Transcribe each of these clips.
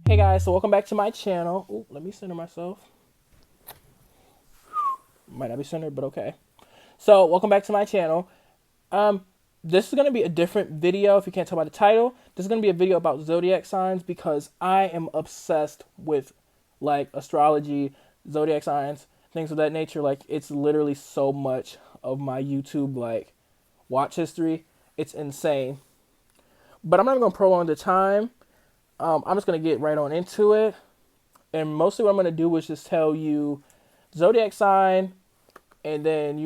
Hey guys, so welcome back to my channel. Ooh, let me center myself. Might not be centered, but okay. So welcome back to my channel. Um, this is gonna be a different video. If you can't tell by the title, this is gonna be a video about zodiac signs because I am obsessed with like astrology, zodiac signs, things of that nature. Like it's literally so much of my YouTube like watch history. It's insane. But I'm not gonna prolong the time. I'm just gonna get right on into it. And mostly what I'm gonna do is just tell you zodiac sign, and then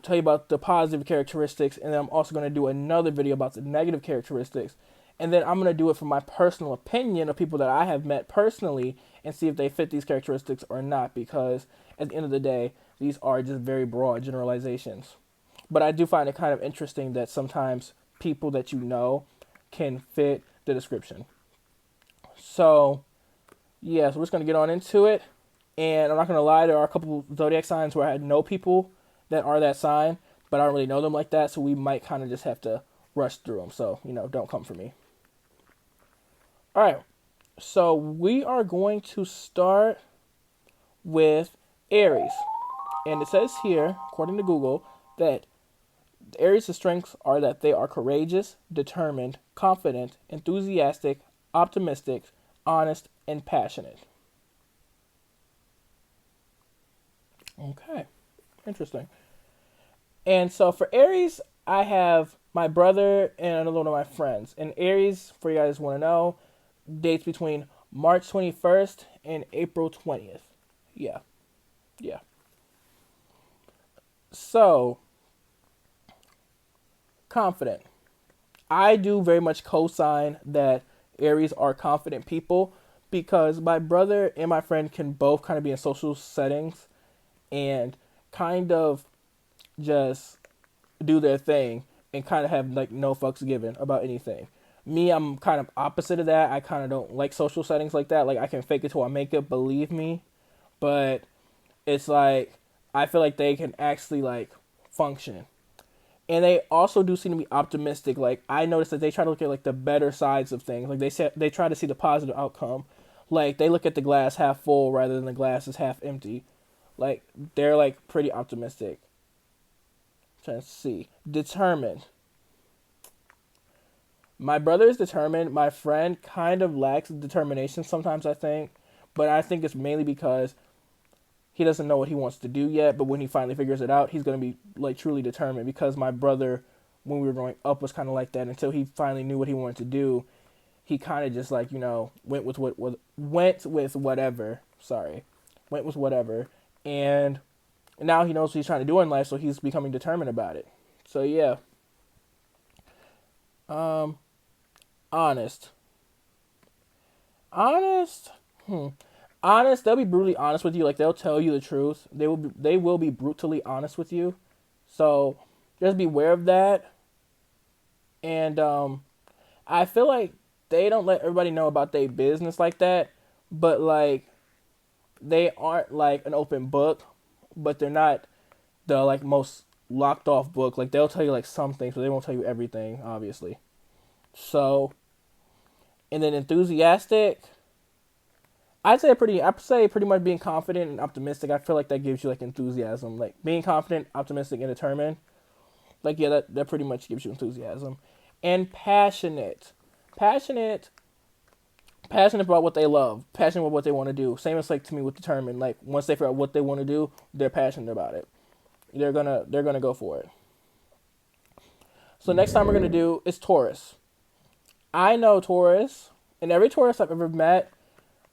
tell you about the positive characteristics, and then I'm also going to do another video about the negative characteristics, and then I'm going to do it from my personal opinion of people that I have met personally and see if they fit these characteristics or not, because at the end of the day these are just very broad generalizations. But I do find it kind of interesting that sometimes people that can fit the description. So yeah, so we're just going to get on into it. And I'm not going to lie, there are a couple zodiac signs where I had know people that are that sign, but I don't really know them like that, so we might kind of just have to rush through them. So, don't come for me. All right, so we are going to start with Aries. And it says here, according to Google, that Aries' strengths are that they are courageous, determined, confident, enthusiastic, optimistic, honest, and passionate. Okay, interesting. And so for Aries, I have my brother and another one of my friends. And Aries, for you guys want to know, dates between March 21st and April 20th. Yeah, yeah. So, confident. I do very much co-sign that Aries are confident people because my brother and my friend can both kind of be in social settings and kind of just do their thing and kind of have like no fucks given about anything. Me, I'm kind of opposite of that. I kind of don't like social settings like that. Like I can fake it till I make it, believe me. But it's like I feel like they can actually like function. And they also do seem to be optimistic. Like I noticed that they try to look at like the better sides of things. Like they try to see the positive outcome. Like they look at the glass half full rather than the glass is half empty. Like they're like pretty optimistic. Trying to see. Determined. My brother is determined. My friend kind of lacks determination sometimes, I think. But I think it's mainly because he doesn't know what he wants to do yet. But when he finally figures it out, he's going to be like truly determined. Because my brother, when we were growing up, was kind of like that until he finally knew what he wanted to do. He kind of just like, went with whatever. Sorry. Went with whatever. And now he knows what he's trying to do in life, so he's becoming determined about it. So yeah. Um, honest. Honest. Hmm. Honest. They'll be brutally honest with you. Like they'll tell you the truth. They will be brutally honest with you. So just beware of that. And I feel like they don't let everybody know about their business like that. But like they aren't like an open book, but they're not the like most locked off book. Like they'll tell you like some things, but they won't tell you everything, obviously. So, and then enthusiastic. I'd say pretty much being confident and optimistic. I feel like that gives you like enthusiasm. Like being confident, optimistic, and determined. Like yeah, that pretty much gives you enthusiasm. And passionate. Passionate passionate about what they love, passionate about what they want to do. Same as like to me with determined. Like once they figure out what they want to do, they're passionate about it. They're gonna go for it. So next time we're gonna do is Taurus. I know Taurus, and every Taurus I've ever met,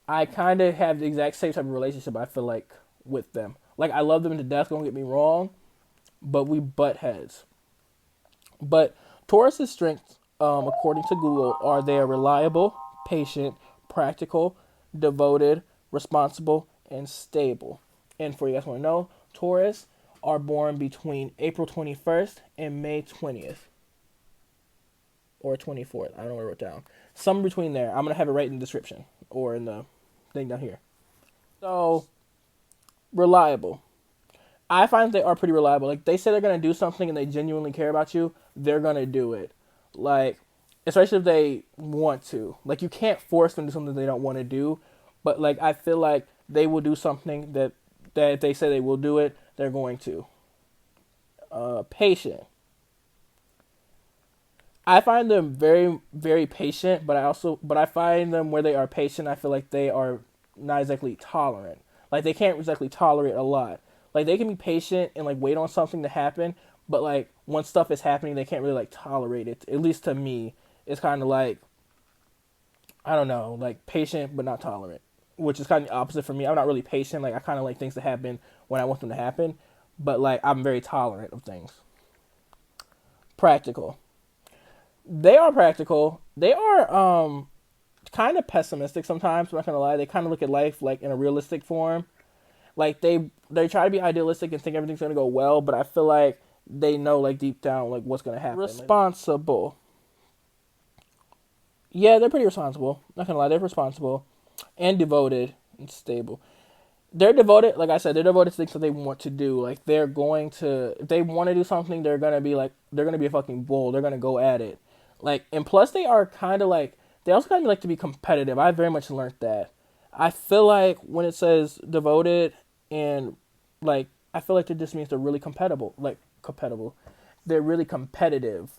I kind of have the exact same type of relationship. I feel like with them, like I love them to death. Don't get me wrong, but we butt heads. But Taurus's strengths, according to Google, are they are reliable, patient, practical, devoted, responsible, and stable. And for you guys want to know, Taurus are born between April 21st and May 20th or 24th. I don't know what I wrote down. Somewhere between there. I'm going to have it right in the description or in the thing down here. So, reliable. I find they are pretty reliable. Like they say they're gonna do something and they genuinely care about you, they're gonna do it. Like especially if they want to. Like you can't force them to do something they don't want to do, but like I feel like they will do something that if they say they will do it, they're going to. Patient. I find them very very patient, but I find them where they are patient. I feel like they are not exactly tolerant. Like they can't exactly tolerate a lot. Like they can be patient and like wait on something to happen, but like when stuff is happening, they can't really like tolerate it. At least to me, it's kind of like I don't know, like patient but not tolerant, which is kind of the opposite for me. I'm not really patient. Like I kind of like things to happen when I want them to happen, but like I'm very tolerant of things. Practical. They are practical. They are kind of pessimistic sometimes. I'm not gonna lie. They kind of look at life like in a realistic form. Like they try to be idealistic and think everything's gonna go well, but I feel like they know like deep down like what's gonna happen. Responsible. Yeah, they're pretty responsible. Not gonna lie, they're responsible and devoted and stable. They're devoted, like I said, they're devoted to things that they want to do. Like they're going to, if they want to do something, they're gonna be a fucking bull. They're gonna go at it. Like, and plus they are kind of like, they also kind of like to be competitive. I very much learned that. I feel like when it says devoted and like, I feel like it just means they're really compatible. Like compatible, they're really competitive.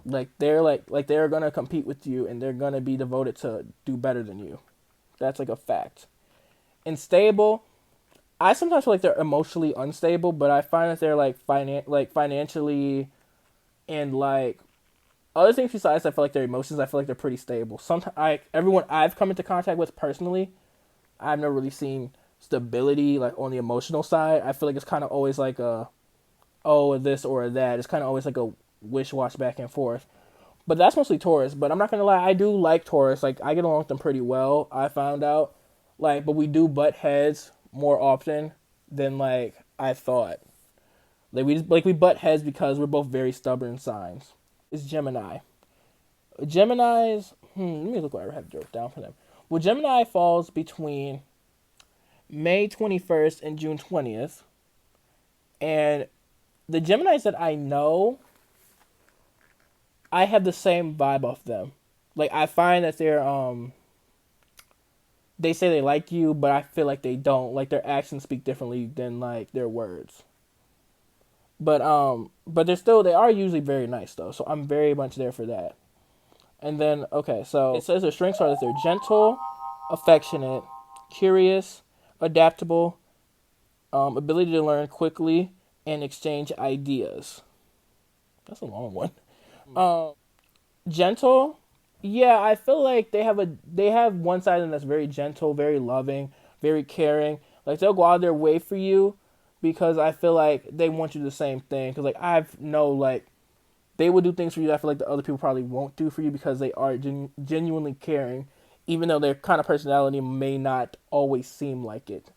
Like they're gonna compete with you and they're gonna be devoted to do better than you. That's like a fact. And stable, I sometimes feel like they're emotionally unstable, but I find that they're like financially and like other things besides I feel like their emotions, I feel like they're pretty stable. Sometimes everyone I've come into contact with personally, I've never really seen stability like on the emotional side. I feel like it's kind of always like a oh this or that. It's kind of always like a wish wash back and forth. But that's mostly Taurus. But I'm not gonna lie, I do like Taurus. Like I get along with them pretty well. I found out, like, but we do butt heads more often than like I thought. We butt heads because we're both very stubborn signs. It's Gemini. Gemini's. Let me look what I have wrote down for them. Well, Gemini falls between May 21st and June 20th, and the Geminis that I know, I have the same vibe off them. Like I find that they say they like you, but I feel like they don't. Like their actions speak differently than like their words. But they are usually very nice though. So I'm very much there for that. And then okay, so it says their strengths are that they're gentle, affectionate, curious, adaptable, ability to learn quickly and exchange ideas. That's a long one. Gentle, yeah, I feel like they have one side of them that's very gentle, very loving, very caring. Like they'll go out of their way for you because I feel like they want you to do the same thing. Because like I've know like they will do things for you. I feel like the other people probably won't do for you because they are genuinely caring, even though their kind of personality may not always seem like it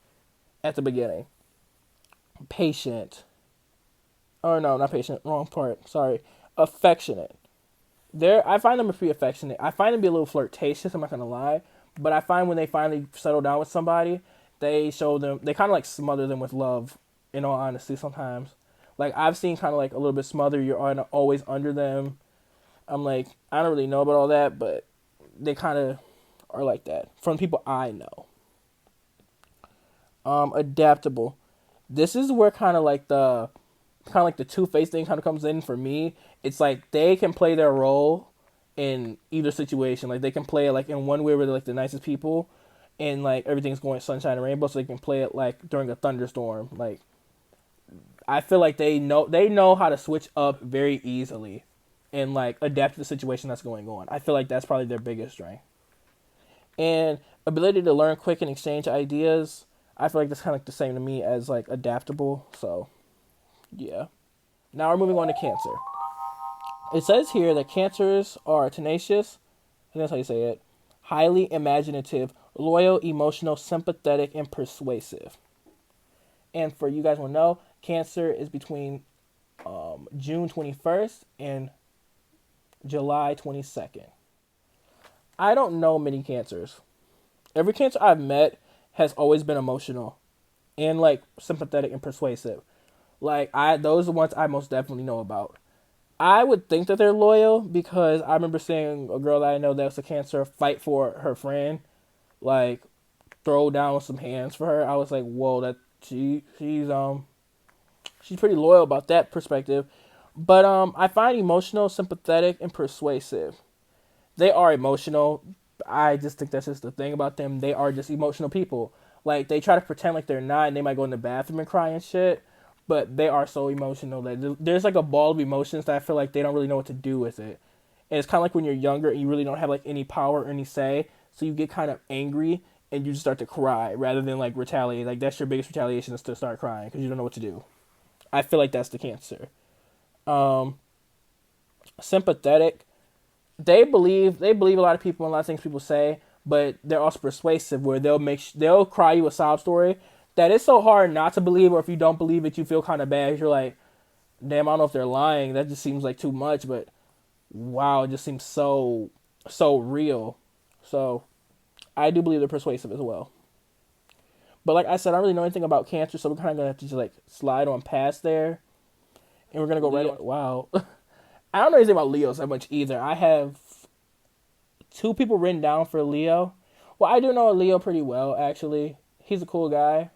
at the beginning. Patient. Oh no, not patient. Wrong part. Sorry. Affectionate. I find them pretty affectionate. I find them to be a little flirtatious. I'm not gonna lie, but I find when they finally settle down with somebody, they kind of like smother them with love. In all honesty, sometimes, like I've seen kind of like a little bit smother. You're always under them. I'm like I don't really know about all that, but they kind of are like that from people I know. Adaptable. This is where kind of like the two-faced thing kind of comes in for me. It's like they can play their role in either situation. Like they can play it like in one way where they're like the nicest people and like everything's going sunshine and rainbow, so they can play it like during a thunderstorm. Like I feel like they know how to switch up very easily and like adapt to the situation that's going on. I feel like that's probably their biggest strength. And ability to learn quick and exchange ideas. I feel like that's kind of like the same to me as like adaptable. So yeah. Now we're moving on to Cancer. It says here that Cancers are tenacious, I think that's how you say it, highly imaginative, loyal, emotional, sympathetic, and persuasive. And for you guys want to know, Cancer is between June 21st and July 22nd. I don't know many Cancers. Every Cancer I've met has always been emotional and like sympathetic and persuasive. Like those are the ones I most definitely know about. I would think that they're loyal because I remember seeing a girl that I know that was a Cancer fight for her friend, like throw down some hands for her. I was like, whoa, that she's pretty loyal about that perspective. But I find emotional, sympathetic, and persuasive. They are emotional. I just think that's just the thing about them. They are just emotional people. Like they try to pretend like they're not, and they might go in the bathroom and cry and shit. But they are so emotional that there's like a ball of emotions that I feel like they don't really know what to do with it. And it's kind of like when you're younger and you really don't have like any power or any say, so you get kind of angry and you just start to cry rather than like retaliate. Like that's your biggest retaliation is to start crying because you don't know what to do. I feel like that's the Cancer. Um, Sympathetic. They believe a lot of people and a lot of things people say, but they're also persuasive where they'll cry you a sob story that it's so hard not to believe, or if you don't believe it, you feel kind of bad. You're like, damn, I don't know if they're lying. That just seems like too much, but wow, it just seems so real. So I do believe they're persuasive as well. But like I said, I don't really know anything about Cancer, so we're kind of gonna have to just like slide on past there, and we're gonna go right on. Wow, I don't know anything about Leos that much either. I have two people written down for Leo. Well, I do know a Leo pretty well actually. He's a cool guy,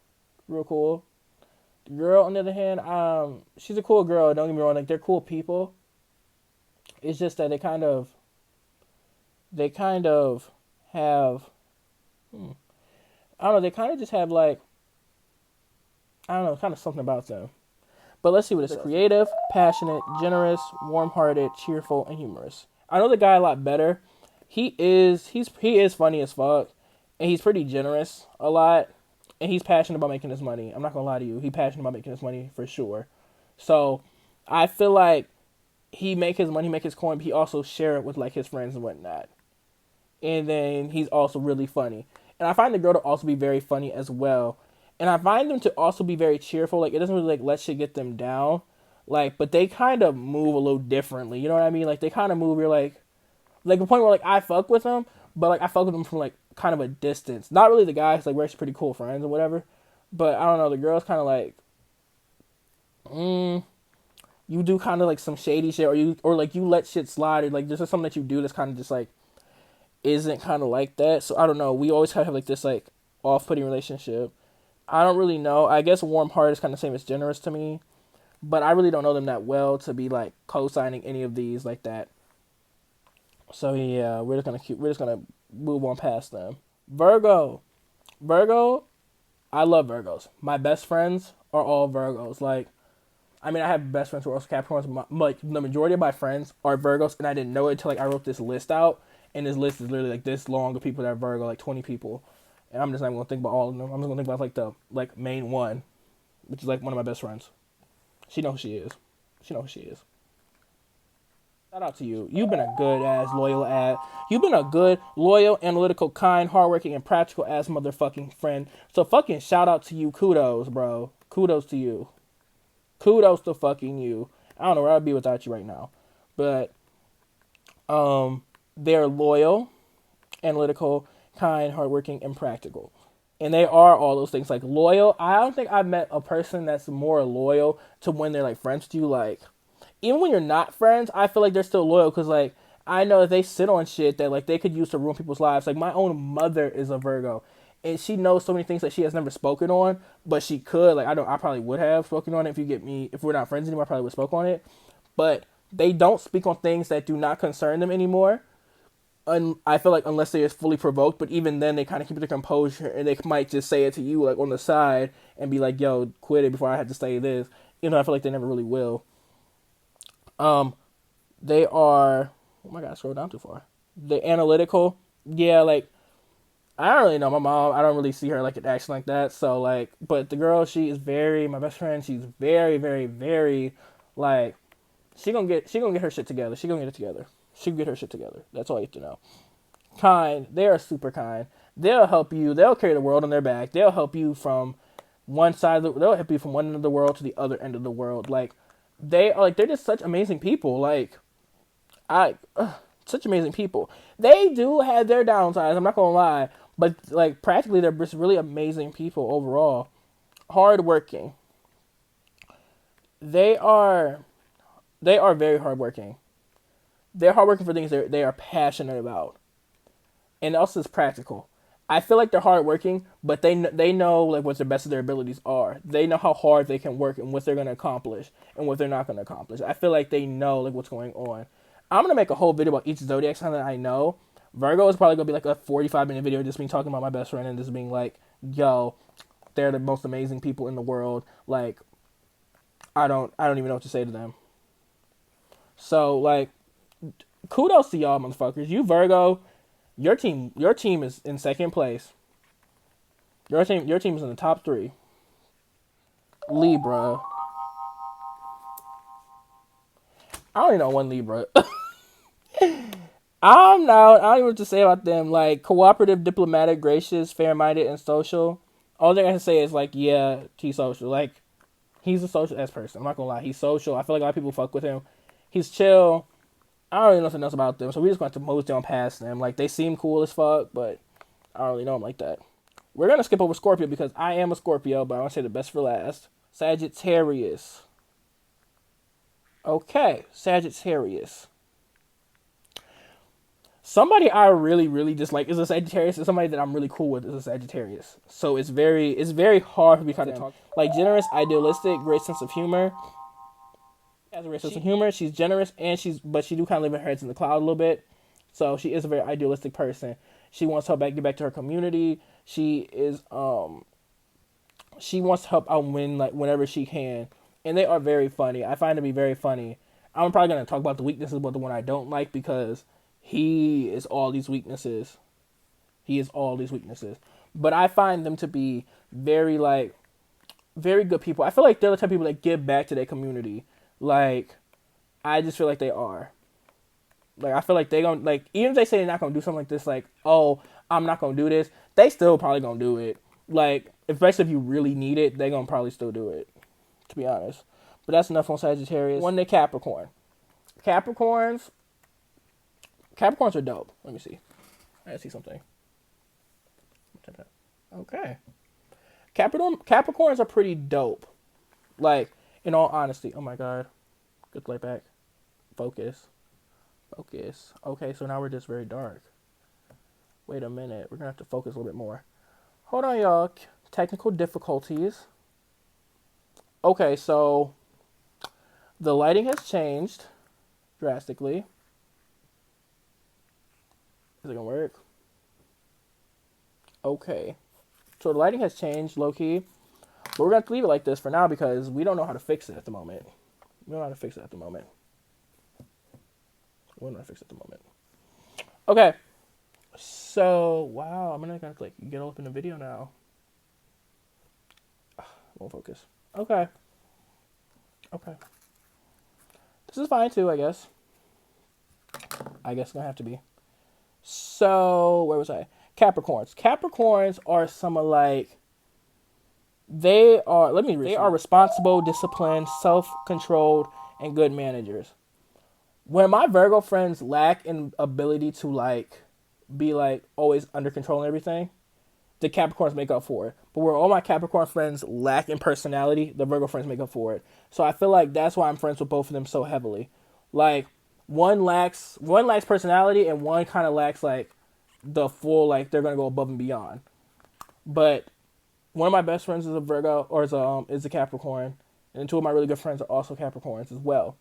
real cool. The girl, on the other hand, she's a cool girl. Don't get me wrong, like they're cool people. It's just that they kind of have, I don't know, they kind of just have like, I don't know, kind of something about them. But let's see what it says. Creative, passionate, generous, warm-hearted, cheerful, and humorous. I know the guy a lot better. He is funny as fuck, and he's pretty generous a lot, and he's passionate about making his money. I'm not gonna lie to you, he's passionate about making his money for sure. So I feel like he make his money, make his coin, but he also share it with like his friends and whatnot. And then he's also really funny. And I find the girl to also be very funny as well. And I find them to also be very cheerful. Like it doesn't really like let shit get them down. Like, but they kind of move a little differently. You know what I mean? Like they kind of move. You're like the point where like I fuck with them, but like I fuck with them from like kind of a distance. Not really the guys. Like we're actually pretty cool friends or whatever. But I don't know. The girl's kind of like, you do kind of like some shady shit, or like you let shit slide, or like there's just something that you do that's kind of just like isn't kind of like that. So I don't know. We always kind of have like this like off-putting relationship. I don't really know. I guess warm heart is kind of the same as generous to me, but I really don't know them that well to be like co-signing any of these like that. So yeah, we're just gonna move on past them. Virgo, Virgo. I love Virgos. My best friends are all Virgos. Like, I mean, I have best friends who are also Capricorns. Like the majority of my friends are Virgos, and I didn't know it until like I wrote this list out, and this list is literally like this long of people that are Virgo, like 20 people. And I'm just not gonna think about all of them. I'm just gonna think about like the like main one, which is like one of my best friends. She knows who she is. She knows who she is. Shout out to you. You've been a good ass, loyal ass. You've been a good, loyal, analytical, kind, hardworking, and practical ass motherfucking friend. So fucking shout out to you. Kudos, bro. Kudos to you. Kudos to fucking you. I don't know where I'd be without you right now. But they're loyal, analytical, kind, hardworking, and practical. And they are all those things. Like loyal. I don't think I've met a person that's more loyal to when they're like friends with you. Like even when you're not friends, I feel like they're still loyal because like I know that they sit on shit that like they could use to ruin people's lives. Like my own mother is a Virgo, and she knows so many things that she has never spoken on, but she could. Like I probably would have spoken on it if you get me. If we're not friends anymore, I probably would have spoke on it. But they don't speak on things that do not concern them anymore. I feel like unless they are fully provoked, but even then they kind of keep their composure and they might just say it to you like on the side and be like, "Yo, quit it before I have to say this." You know, I feel like they never really will. They are. Oh my god, I scrolled down too far. The analytical, yeah, like I don't really know my mom. I don't really see her like in action like that. So like, but the girl, she is my best friend. She's very, very, very like she gonna get her shit together. She gonna get it together. She can get her shit together. That's all you have to know. Kind. They are super kind. They'll help you. They'll carry the world on their back. They'll help you from they'll help you from one end of the world to the other end of the world. Like they're just such amazing people. Like such amazing people. They do have their downsides. I'm not gonna lie, but like practically they're just really amazing people overall. Hardworking. they are they are very hardworking. They're hardworking for things they are passionate about, and also it's practical. I feel like they're hardworking, but they know like what the best of their abilities are. They know how hard they can work and what they're gonna accomplish and what they're not gonna accomplish. I feel like they know like what's going on. I'm gonna make a whole video about each zodiac sign that I know. Virgo is probably gonna be like a 45-minute video just me talking about my best friend and just being like, yo, they're the most amazing people in the world. Like I don't even know what to say to them. So like kudos to y'all motherfuckers. You Virgo, your team is in second place. Your team is in the top 3. Libra. I only know one Libra. I don't even know what to say about them. Like cooperative, diplomatic, gracious, fair-minded, and social. All thing I can say is like, yeah, he's social. Like he's a social ass person. I'm not gonna lie, he's social. I feel like a lot of people fuck with him. He's chill. I don't really know nothing else about them, so we just going to mosey down past them. Like they seem cool as fuck, but I don't really know them like that. We're gonna skip over Scorpio because I am a Scorpio, but I want to say the best for last. Sagittarius. Okay, Sagittarius. Somebody I really, really dislike is a Sagittarius, and somebody that I'm really cool with is a Sagittarius. So it's very hard for me to kind of talk. Like generous, idealistic, great sense of humor. Has a great sense of humor. She's generous, and but she do kind of live in her heads in the cloud a little bit. So she is a very idealistic person. She wants to get back to her community. She wants to help out whenever she can, and they are very funny. I find them to be very funny. I'm probably gonna talk about the weaknesses, but the one I don't like because he is all these weaknesses. He is all these weaknesses. But I find them to be very good people. I feel like they're the type of people that give back to their community. Like, I just feel like they are. Like, I feel like they gonna, like, even if they say they're not gonna do something like this, like, oh, I'm not gonna do this, they still probably gonna do it. Like, especially if you really need it, they gonna probably still do it, to be honest. But that's enough on Sagittarius. One day Capricorn. Capricorns are dope. Let me see. I gotta see something. Okay. Capricorns are pretty dope. Like, in all honesty. Oh my god. Good playback. Focus. Okay, so now we're just very dark. Wait a minute. We're gonna have to focus a little bit more. Hold on, y'all. Technical difficulties. Okay, so the lighting has changed drastically. Is it gonna work? Okay. So the lighting has changed, low-key. But we're gonna have to leave it like this for now because we don't know how to fix it at the moment. Okay. So, wow, I'm gonna like get all up in the video now. Won't focus. Okay. This is fine too, I guess. It's gonna have to be. So, where was I? Capricorns. Capricorns are some of like, they are responsible, disciplined, self-controlled, and good managers. When my Virgo friends lack in ability to like be like always under control and everything, the Capricorns make up for it. But where all my Capricorn friends lack in personality, the Virgo friends make up for it. So I feel like that's why I'm friends with both of them so heavily. Like one lacks personality and one kind of lacks like the full, like they're gonna go above and beyond. But one of my best friends is a Virgo or is a Capricorn, and two of my really good friends are also Capricorns as well.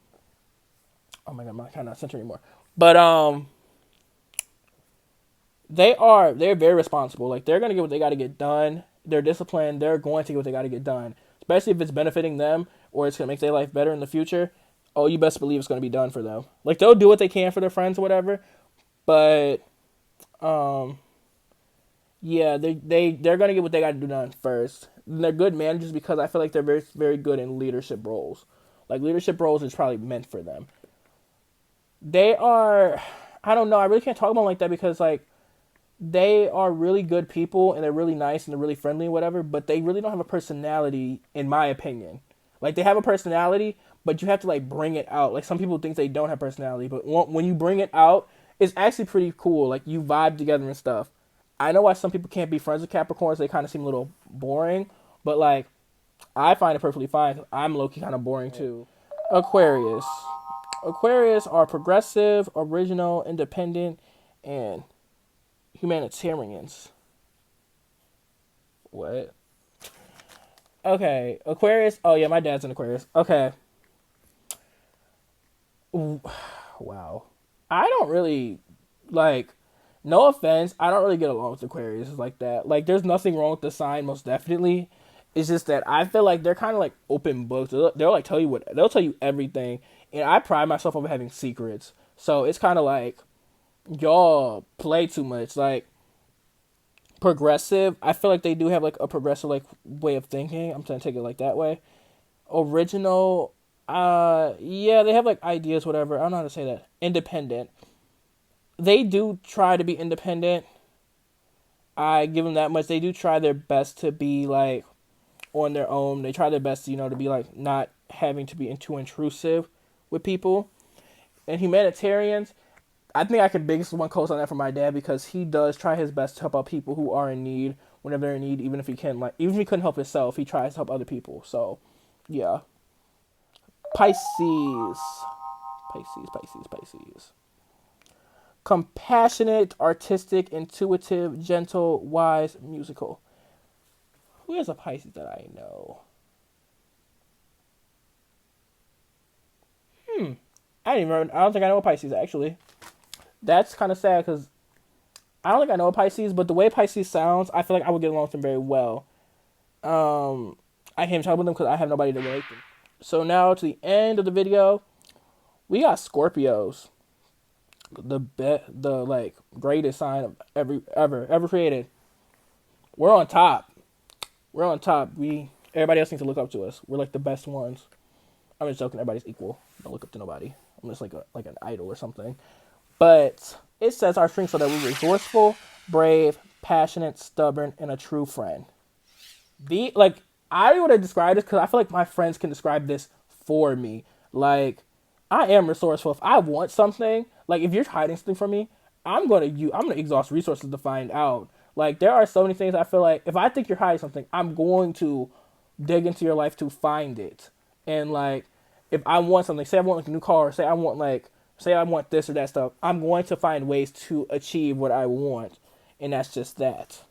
Oh my god, I'm kind of not centered anymore. But they're very responsible. Like they're gonna get what they got to get done. They're disciplined. They're going to get what they got to get done, especially if it's benefiting them or it's gonna make their life better in the future. Oh, you best believe it's gonna be done for them. Like they'll do what they can for their friends or whatever, but yeah, they're gonna get what they got to do done first. And they're good managers because I feel like they're very very good in leadership roles. Like leadership roles is probably meant for them. They are, I don't know, I really can't talk about them like that because like they are really good people and they're really nice and they're really friendly and whatever, but they really don't have a personality in my opinion. Like they have a personality, but you have to like bring it out. Like some people think they don't have personality, but when you bring it out, it's actually pretty cool. Like you vibe together and stuff. I know why some people can't be friends with Capricorns. They kind of seem a little boring, but like I find it perfectly fine 'cause I'm low-key kind of boring too. Aquarius. Aquarius are progressive, original, independent, and humanitarians. What? Okay, Aquarius. Oh yeah, my dad's an Aquarius. Okay. Wow. I don't really like. No offense, I don't really get along with Aquarius like that. Like, there's nothing wrong with the sign, most definitely. It's just that I feel like they're kind of like open books. They'll like tell you what they'll tell you everything, and I pride myself on having secrets. So it's kind of like y'all play too much. Like progressive, I feel like they do have like a progressive like way of thinking. I'm trying to take it like that way. Original, yeah, they have like ideas, whatever. I don't know how to say that. Independent, they do try to be independent. I give them that much. They do try their best to be like on their own. They try their best, to be like not having to be too intrusive with people. And humanitarians, I think I could biggest one coast on that for my dad because he does try his best to help out people who are in need whenever they're in need, even if he can even if he couldn't help himself, he tries to help other people. So yeah. Pisces. Pisces. Compassionate, artistic, intuitive, gentle, wise, musical. Who is a Pisces that I know? I don't think I know a Pisces actually. That's kind of sad because I don't think I know a Pisces, but the way Pisces sounds, I feel like I would get along with them very well. I can't talk with them because I have nobody to relate them. So now to the end of the video, we got Scorpios, the like greatest sign of ever created. We're on top. We're on top. Everybody else needs to look up to us. We're like the best ones. I'm just joking. Everybody's equal. Don't look up to nobody. I'm just like an idol or something. But it says our strengths are that we're resourceful, brave, passionate, stubborn, and a true friend. I would have described this because I feel like my friends can describe this for me. Like, I am resourceful. If I want something, like if you're hiding something from me, I'm gonna exhaust resources to find out. Like, there are so many things I feel like if I think you're hiding something, I'm going to dig into your life to find it. And like, if I want something, say I want like a new car, say I want this or that stuff, I'm going to find ways to achieve what I want. And that's just that.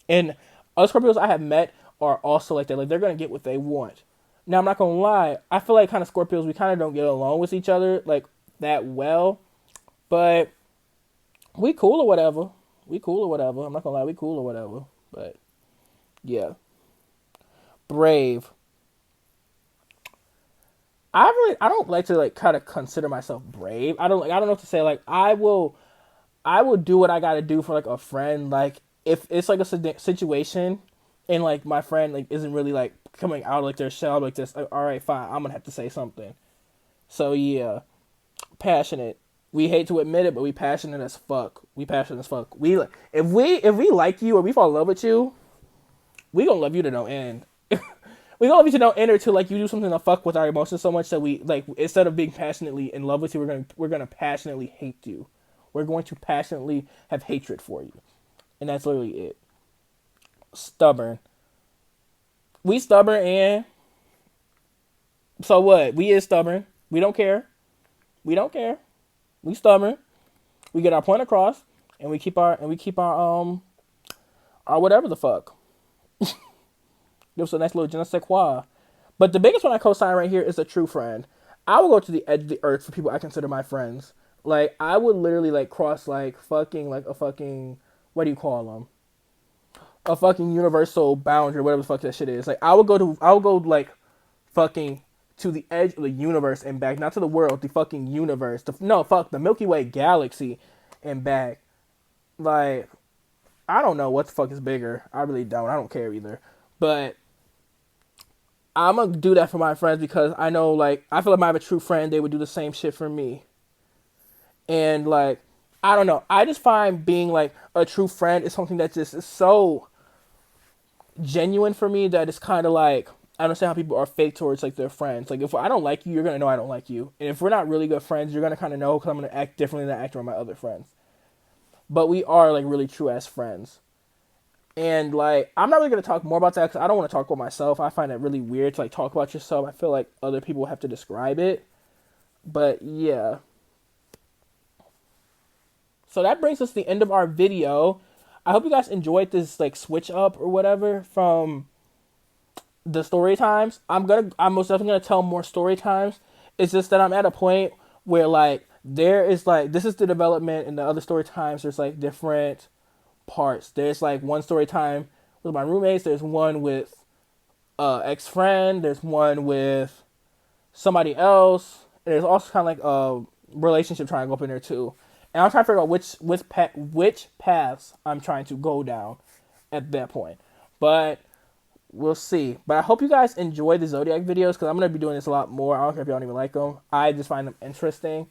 And other Scorpios I have met are also like that. Like, they're going to get what they want. Now, I'm not going to lie. I feel like kind of Scorpios, we kind of don't get along with each other like that well. But we cool or whatever. I'm not going to lie. We cool or whatever. But yeah. Brave. I don't like to like kind of consider myself brave. I don't know what to say. Like, I will do what I got to do for like a friend. Like, if it's like a situation and like my friend like isn't really like coming out of like their shell like this, like, all right, fine, I'm gonna have to say something. So yeah. Passionate. We hate to admit it, but we passionate as fuck. We if we like you or we fall in love with you, we gonna love you to no end. We gonna love you to no end, or to like you do something to fuck with our emotions so much that we like, instead of being passionately in love with you, we're gonna passionately hate you. We're going to passionately have hatred for you. And that's literally it. Stubborn. We stubborn, and so what? We is stubborn. We don't care. We stubborn. We get our point across, and we keep our whatever the fuck. Give us a nice little je ne sais quoi. But the biggest one I co-sign right here is a true friend. I will go to the edge of the earth for people I consider my friends. Like, I would literally like cross like fucking like a fucking, what do you call them? A fucking universal boundary, whatever the fuck that shit is. Like, I would go like fucking to the edge of the universe and back, not to the world, the fucking universe. The Milky Way galaxy and back. Like, I don't know what the fuck is bigger. I really don't. I don't care either. But I'm gonna do that for my friends because I know, like, I feel like if I have a true friend, they would do the same shit for me. And like, I don't know. I just find being like a true friend is something that just is so genuine for me that it's kind of like, I understand how people are fake towards like their friends. Like, if I don't like you, you're gonna know I don't like you. And if we're not really good friends, you're gonna kind of know because I'm gonna act differently than I act around my other friends. But we are like really true as friends. And like, I'm not really gonna talk more about that because I don't want to talk about myself. I find it really weird to like talk about yourself. I feel like other people have to describe it. But yeah. So that brings us to the end of our video. I hope you guys enjoyed this like switch up or whatever from the story times. I'm most definitely gonna tell more story times. It's just that I'm at a point where like there is like this is the development and the other story times there's like different parts. There's like one story time with my roommates, there's one with ex friend, there's one with somebody else, and there's also kind of like a relationship triangle up in there too. And I'm trying to figure out which paths I'm trying to go down at that point. But we'll see. But I hope you guys enjoy the Zodiac videos because I'm going to be doing this a lot more. I don't care if y'all don't even like them. I just find them interesting.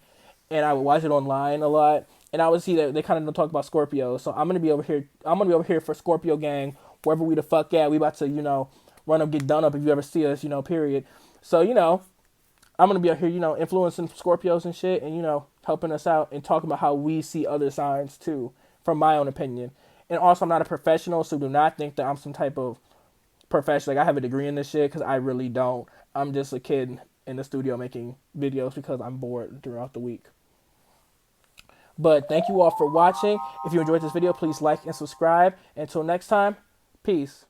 And I would watch it online a lot. And I would see that they kind of don't talk about Scorpio. So I'm going to be over here. I'm going to be over here for Scorpio gang. Wherever we the fuck at. We about to, run up, get done up if you ever see us, period. So, I'm going to be out here, influencing Scorpios and shit. And, helping us out and talking about how we see other signs too. From my own opinion. And also, I'm not a professional. So do not think that I'm some type of professional. Like I have a degree in this shit because I really don't. I'm just a kid in the studio making videos because I'm bored throughout the week. But thank you all for watching. If you enjoyed this video, please like and subscribe. Until next time, peace.